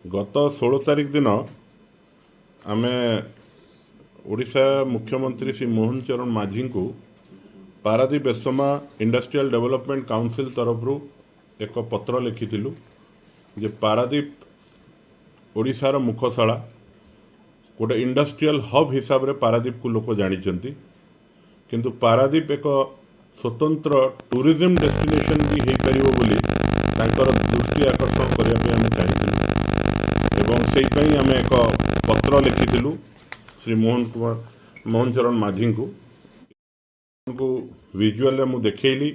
गत 16 तारिख दिन आमे ओडिशा मुख्यमंत्री श्री मोहन चरण माझी को पारादीप एसमा इंडस्ट्रियल डेवलपमेंट काउंसिल तरफ एक पत्र लिखिलु जे पारादीप ओडिशार मुखशाला गोटे इंडस्ट्रियल हब हिसाब से पारादीप को लोक जानी किंतु पारादीप एक स्वतंत्र टूरिज्म डेस्टिनेशन भी हो पार बोली दृष्टि आकर्षण करने चाहिए एवं से आम एक पत्र लिखिलु श्री मोहन चरण माझी को विजुअल मु देखली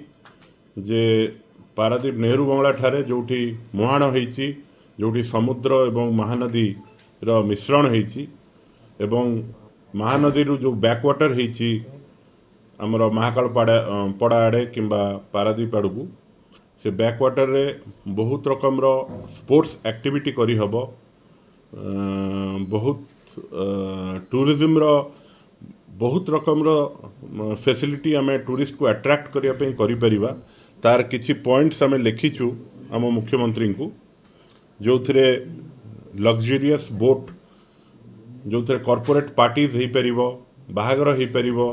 जे पारादीप नेहरू बंगला ठारे जोठी मुहाण होईची जोठी समुद्र एवं महानदी रो मिश्रण होईची एवं महानदी रू जो बैकवाटर होईची हमर महाकाल पड़ा आड़े किंबा पारादीप आड़ को से बैकवाटर रे बहुत रकम रो स्पोर्ट्स एक्टिविटी करी हबो बहुत टूरिज्म रो बहुत रकम रो फैसिलिटी आम टूरिस्ट को अट्रैक्ट करने करी परिबा तार किछि पॉइंट्स आम लिखिचु आम मुख्यमंत्री को जो थे लग्जरियस बोट जो थे कॉर्पोरेट पार्टीज हो पारिबो बाहागर हो पारिबो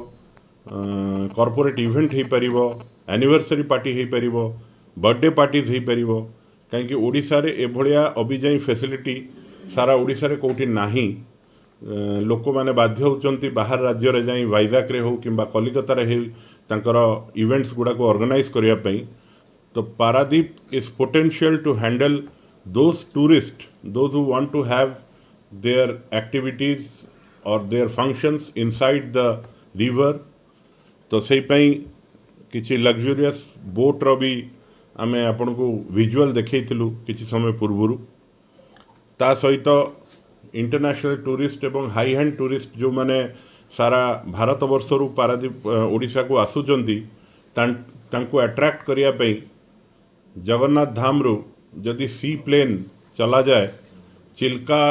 कॉर्पोरेट इवेंट हो पारिबो एनिवर्सरी पार्टी हो पारिबो बर्थडे पार्टीज हो पारिबो कहीं ओडिशा रे एभलिया अभिजाई फैसिलिटी सारा ओडिशा रे कोठी नाही लोक माने बाध्य होचंती बाहर राज्य रे जाई वाइजाक रे हो किंबा कलिकता रे हो तांकर इवेंट्स गुडा को ऑर्गेनाइज करिया पई तो Paradip is potential to handle those tourist those who want to have their activities or their functions inside the river तो से पई किछि लग्जरियस बोट रो भी आमे आपन को विजुअल देखैथिलु किछि समय पूर्वरु ता सहित इंटरनेशनल टूरिस्ट एवं हाई हैंड टूरिस्ट जो माने सारा भारत वर्षरु पारादीप ओडिशा को आसुचंती तांको अट्रैक्ट करिया पई जगन्नाथ धाम रु जदि सी प्लेन चला जाए Chilika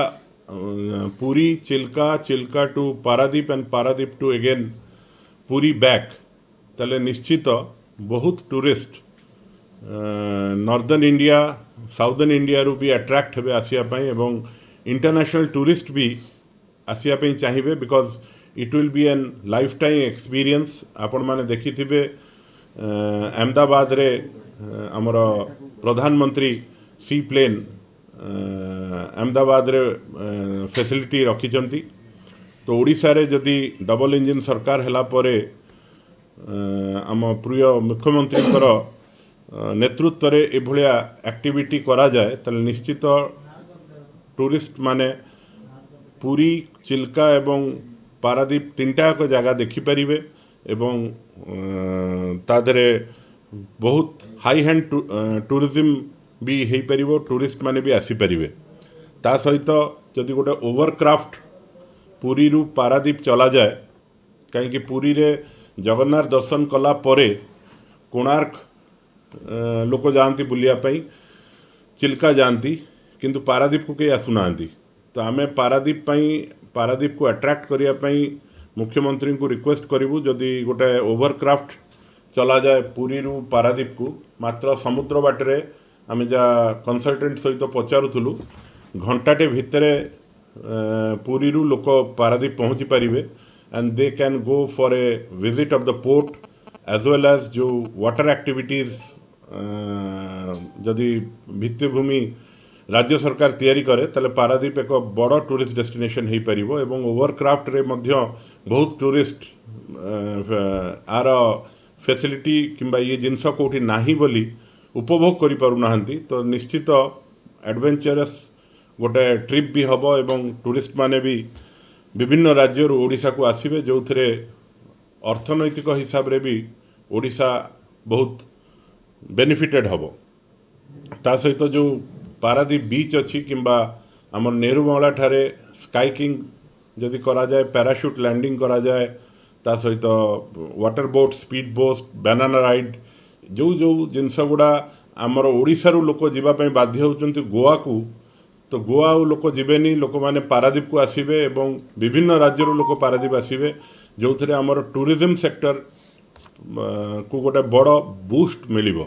Puri Chilika Chilika to Paradip and Paradip to again Puri back तले निश्चित बहुत tourist northern India southern India रू भी अट्रैक्ट हे आसिया एवं इंटरनेशनल टूरिस्ट भी आसिया चाहिए because it will be an life time experience आपण माने देखी थे अहमदाबाद रे हमर प्रधानमंत्री सी प्लेन अहमदाबाद रे फैसिलिटी रखिचंती तो ओडिशा रे जदि डबल इंजिन सरकार हैला परे आम प्रिय मुख्यमंत्री नेतृत्व रे एभलिया एक्टिविटी करा जाए ताले निश्चित टूरिस्ट माने पूरी चिल्का एवं पारादीप तीनटा को जगह देखिपारे एवं तादरे बहुत हाई हैंड टूरिज्म भी हो पार टूरिस्ट माने भी आसीपारे ता सहित जदि गोटे ओवरक्राफ्ट पुरी रू पारादीप चला जाए कहीं पुरी रे जगन्नाथ दर्शन कला परे कोणार्क लोक जाती बुलियापाई चिल्का जाती किंतु पारादीप को कहीं आसुना तो आम पारादीप को अट्रैक्ट करने मुख्यमंत्री को रिक्वेस्ट करूँ जदि गोटे ओवरक्राफ्ट चला जाए पुरी रू पारादीप को मात्र समुद्र बाटे आम जहाँ कंसल्टेंट सहित पचारूलु घंटाटे भितर पुरी रू लोक पारादीप पहुँची पारे and they can go for a visit of the port as well as जो वाटर एक्टिविटीज जदि भित्तिभूमि राज्य सरकार तैयारी करे ताले पारादीप एक बड़ टूरिस्ट डेस्टिनेशन हो पार एवं ओवरक्राफ्ट रे मध्य बहुत टूरिस्ट आर फैसिलिटी किंबा ये जिनस कोठी नाही बोली उपभोग करि पारु नाहंती तो निश्चित एडवेंचरस गोटे ट्रिप भी हबो एवं टूरिस्ट माने भी विभिन्न राज्य ओडिशा को आसीबे जो थे अर्थनैतिक हिसाब रे भी ओडिशा बहुत बेनिफिटेड हबो ता सहित जो पारादीप बीच अच्छी किंबा आम नेहरू बंगला ठारे स्काईकिंग जदि करा जाए पैराशूट लैंडिंग करा जाए ता सहित water boat speed boat banana ride जो जो जिनस गुड़ा आमर ओडिशारू लोक जीवाई बाध्य होचंती गोवा को तो गोवा लोक जीवेनी लोक माने पारादीप को आसीबे एवं विभिन्न राज्यरू लोक पारादीप आसीबे जो थे आमर टूरिज्म सेक्टर को गोटे बड़ बूस्ट मिलिबो।